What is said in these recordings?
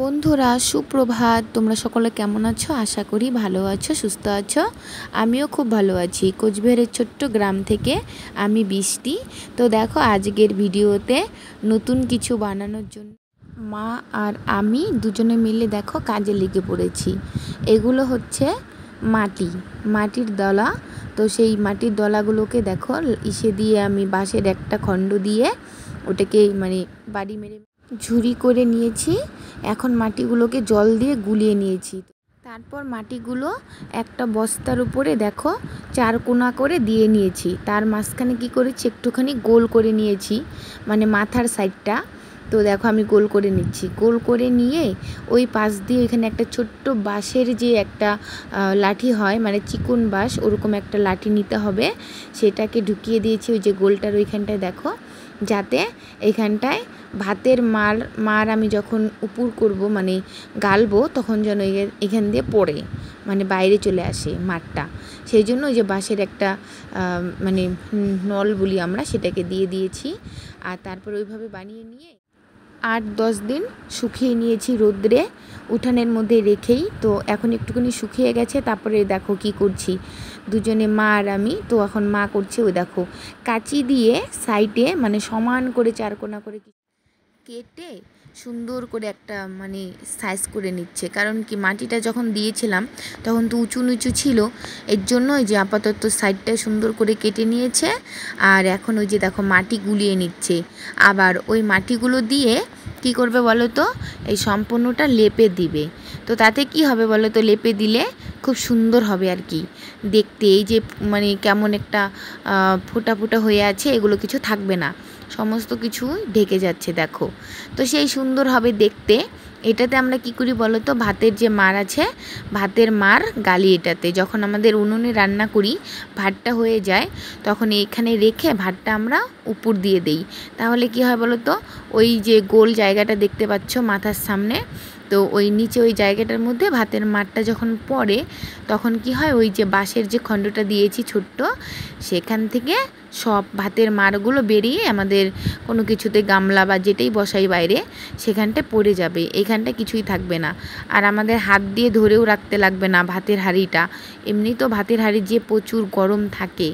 বন্ধুরা সুপ্রভাত। তোমরা সকলে কেমন আছো? আশা করি ভালো আছো, সুস্থ আছো। আমিও খুব ভালো আছি। কোচবিহারের ছোট্ট গ্রাম থেকে আমি বৃষ্টি। তো দেখো আজকের ভিডিওতে নতুন কিছু বানানোর জন্য মা আর আমি দুজনে মিলে দেখো কাজে লেগে পড়েছি। এগুলো হচ্ছে মাটির দলা। তো সেই মাটির দলাগুলোকে দেখো ইসে দিয়ে আমি বাঁশের একটা খণ্ড দিয়ে ওটাকে বাড়ি মেরে ঝুরি করে নিয়েছি। এখন মাটিগুলোকে জল দিয়ে গুলিয়ে নিয়েছি। তারপর মাটিগুলো একটা বস্তার উপরে দেখো 4 কোণা করে দিয়ে নিয়েছি। তার মাঝখানে কি করেছি, একটুখানি গোল করে নিয়েছি, মাথার সাইডটা। তো দেখো আমি গোল করে নিচ্ছি। গোল করে নিয়ে ওই পাশ দিয়ে এখানে একটা ছোট্ট বাঁশের যে একটা লাঠি হয়, চিকন বাঁশ, ওরকম একটা লাঠি নিতে হবে। সেটাকে ঢুকিয়ে দিয়েছি ওই যে গোলটার ওইখানটায় দেখো, যাতে এখানটায় ভাতের মার আমি যখন উপর করব গালবো তখন যেন এখান দিয়ে পড়ে বাইরে চলে আসে মারটা। সেই জন্য ওই যে বাঁশের একটা নল বলি আমরা, সেটাকে দিয়ে দিয়েছি। আর তারপর ওইভাবে বানিয়ে নিয়ে 8-10 দিন শুকিয়ে নিয়েছি রোদ্রে, উঠানের মধ্যে রেখেই। তো এখন একটুখানি শুকিয়ে গেছে। তারপরে দেখো কি করছি, দুজনে মা আর আমি। তো এখন মা করছে ওই দেখো কাঁচি দিয়ে সাইডে সমান করে 4 কোণা করে কেটে সুন্দর করে একটা সাইজ করে নিচ্ছে। কারণ কি, মাটিটা যখন দিয়েছিলাম তখন তো উঁচু নিচু ছিল, এর জন্য ওই যে আপাতত সাইডটা সুন্দর করে কেটে নিয়েছে। আর এখন ওই যে দেখো মাটি গুলিয়ে নিচ্ছে। আবার ওই মাটিগুলো দিয়ে কি করবে বলো তো, এই সম্পূর্ণটা লেপে দিবে। তো তাতে কি হবে বলো তো, লেপে দিলে খুব সুন্দর হবে আর কি দেখতে। এই যে কেমন একটা ফোঁটা ফোঁটা হয়ে আছে, এগুলো কিছু থাকবে না, সমস্ত কিছু ঢেকে যাচ্ছে দেখো। তো সেই সুন্দর হবে দেখতে। এটাতে আমরা কি করি বলো তো, ভাতের যে মার আছে, ভাতের মার গালি এটাতে। যখন আমাদের উনুনে রান্না করি, ভাতটা হয়ে যায়, তখন এইখানে রেখে ভাতটা আমরা উপর দিয়ে দেই। তাহলে কি হয় বলো তো, ওই যে গোল জায়গাটা দেখতে পাচ্ছ মাথার সামনে, তো ওই নিচে ওই জায়গাটার মধ্যে ভাতের মারটা যখন পড়ে, তখন কি হয়, ওই যে বাঁশের যে খণ্ডটা দিয়েছি ছোট্ট, সেখান থেকে সব ভাতের মারগুলো বেরিয়ে আমাদের কোনো কিছুতে গামলা বা যেটাই বসাই বাইরে, সেখানটায় পড়ে যাবে, এখানটা কিছুই থাকবে না। আর আমাদের হাত দিয়ে ধরেও রাখতে লাগবে না ভাতের হাঁড়িটা। এমনি তো ভাতের হাঁড়ি যে প্রচুর গরম থাকে,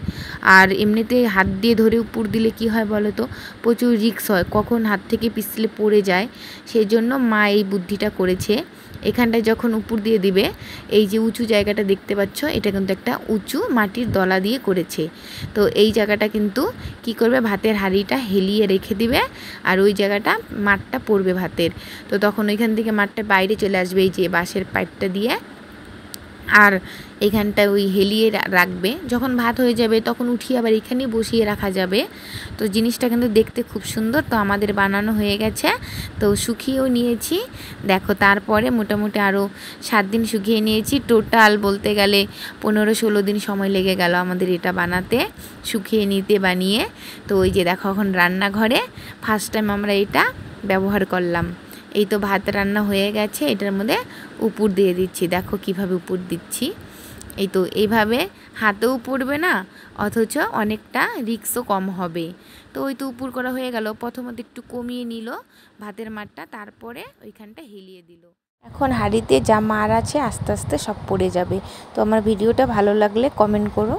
আর এমনিতে হাত দিয়ে ধরে উপর দিলে কি হয় বলো তো, প্রচুর রিস্ক হয়, কখন হাত থেকে পিছলে পড়ে যায়। সেই জন্য মা এই বুদ্ধিটা করেছে। এখানটায় যখন উপর দিয়ে দিবে, এই যে উঁচু জায়গাটা দেখতে পাচ্ছ, এটা কিন্তু একটা উঁচু মাটির দলা দিয়ে করেছে। তো এই জায়গাটা কিন্তু কি করবে, ভাতের হাঁড়িটা হেলিয়ে রেখে দিবে, আর ওই জায়গাটা মাঠটা পড়বে ভাতের। তো তখন ওইখান থেকে মাঠটা বাইরে চলে আসবে এই যে বাঁশের পাইপটা দিয়ে, আর এখানটা ওই হেলিয়ে রাখবে। যখন ভাত হয়ে যাবে তখন উঠিয়ে আবার এখানেই বসিয়ে রাখা যাবে। তো জিনিসটা কিন্তু দেখতে খুব সুন্দর। তো আমাদের বানানো হয়ে গেছে, তো শুকিয়েও নিয়েছি দেখো। তারপরে মোটামুটি আরও 7 দিন শুকিয়ে নিয়েছি। টোটাল বলতে গেলে 15-16 দিন সময় লেগে গেল আমাদের এটা বানাতে, শুকিয়ে নিতে, বানিয়ে। তো ওই যে দেখো এখন রান্নাঘরে ফার্স্ট টাইম আমরা এটা ব্যবহার করলাম। এই তো ভাত রান্না হয়ে গেছে, এটার মধ্যে উপর দিয়ে দিচ্ছি। দেখো কিভাবে উপর দিচ্ছি। এই তো এইভাবে হাতেও পড়বে না, অথচ অনেকটা রিস্কও কম হবে। তো ওই তো উপর করা হয়ে গেল। প্রথমত একটু কমিয়ে নিল ভাতের মারটা, তারপরে ওইখানটা হেলিয়ে দিল। এখন হাঁড়িতে যা মার আছে আস্তে আস্তে সব পড়ে যাবে। তো আমার ভিডিওটা ভালো লাগলে কমেন্ট করো।